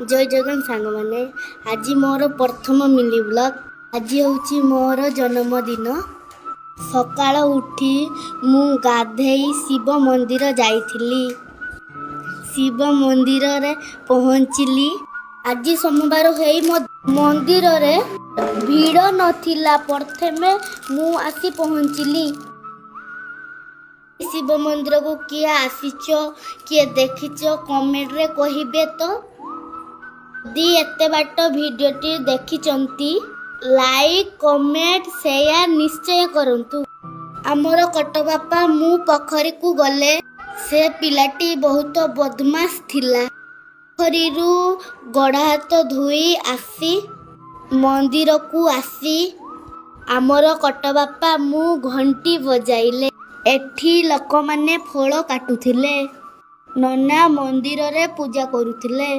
जय जगन सांग मैंने आज मोर प्रथम मिनी ब्लॉग। आज हूँ मोर जन्मदिन। सकाळ उठी मु गाधेई शिव मंदिर जाइथिली। शिव मंदिर रे पहुँचली। आज सोमवार है मंदिर रे भीड़ नथिला। प्रथमे मु आसी पहुँचली। शिव मंदिर को किए आसीच किए देखिच कमेंट रे कहिबे तो। यदि एते बाट भिडियोटी देखिचंती लाइक कमेंट शेयर निश्चय करंतु। आमर कट बापा मु पोखरी को गले से पिलाटी बहुत बदमाश थिला। पोखरी गड़ा हाथ धोई आसी मंदिर को आसी आमर कट बापा मु घंटी बजाइले। एठी लोक माने फल काटुथिले। नना मंदिर रे पूजा करुथिले।